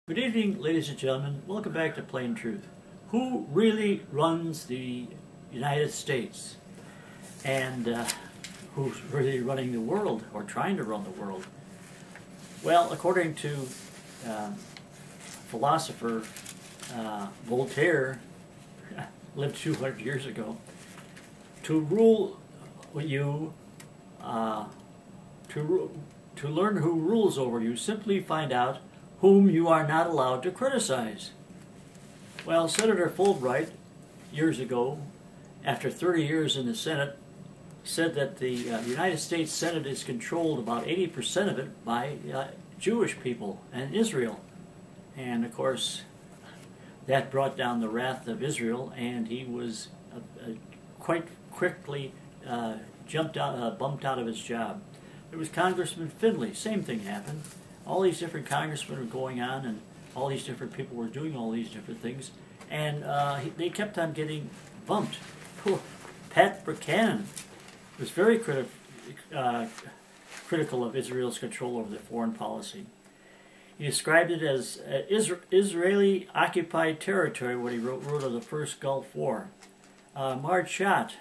Good evening, ladies and gentlemen. Welcome back to Plain Truth. Who really runs the United States? And who's really running the world, or trying to run the world? Well, according to philosopher Voltaire, lived 200 years ago, to rule you, to learn who rules over you, simply find out whom you are not allowed to criticize. Well, Senator Fulbright, years ago, after 30 years in the Senate, said that the United States Senate is controlled, about 80% of it, by Jewish people and Israel. And of course, that brought down the wrath of Israel, and he was quite quickly bumped out of his job. There was Congressman Finley, same thing happened. All these different congressmen were going on, and all these different people were doing all these different things, and they kept on getting bumped. Poor Pat Buchanan was very critical of Israel's control over their foreign policy. He described it as Israeli-occupied territory when he wrote of the first Gulf War. Marge Schott,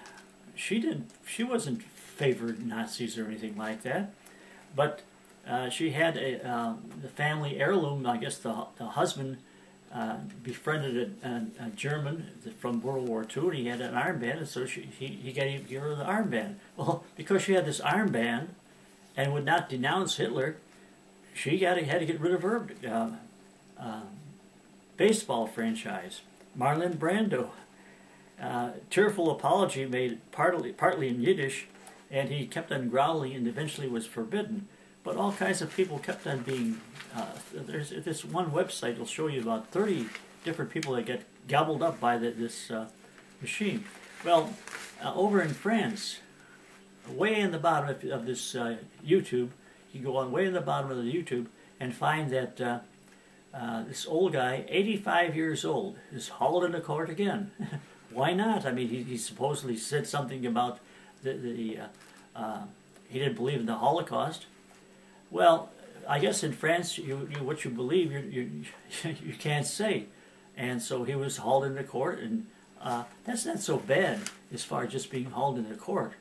she wasn't favored Nazis or anything like that, but she had the family heirloom. I guess the husband befriended a German from World War II, and he had an armband, and so he gave her the armband. Well, because she had this armband and would not denounce Hitler, she had to get rid of her baseball franchise. Marlon Brando, tearful apology made partly in Yiddish, and he kept on growling and eventually was forbidden. But all kinds of people kept on being, there's this one website will show you about 30 different people that get gobbled up by this machine. Well, over in France, way in the bottom of this YouTube, you go on way in the bottom of the YouTube and find that this old guy, 85 years old, is hauled into court again. Why not? I mean, he supposedly said something about he didn't believe in the Holocaust. Well, I guess in France, what you believe, you can't say. And so he was hauled into court, and that's not so bad as far as just being hauled into court.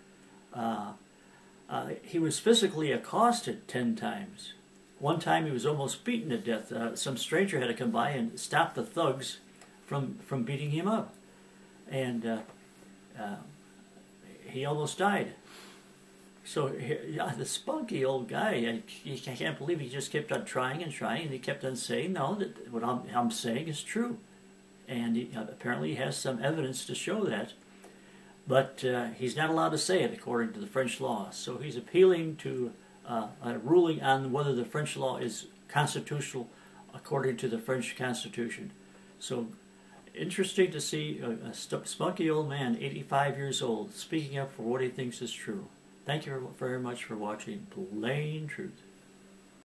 He was physically accosted 10 times. One time he was almost beaten to death. Some stranger had to come by and stop the thugs from beating him up. And he almost died. So the spunky old guy, I can't believe he just kept on trying and trying, and he kept on saying, no, that what I'm saying is true. And he apparently has some evidence to show that. But he's not allowed to say it according to the French law. So he's appealing to a ruling on whether the French law is constitutional according to the French Constitution. So interesting to see a spunky old man, 85 years old, speaking up for what he thinks is true. Thank you very much for watching Plain Truth.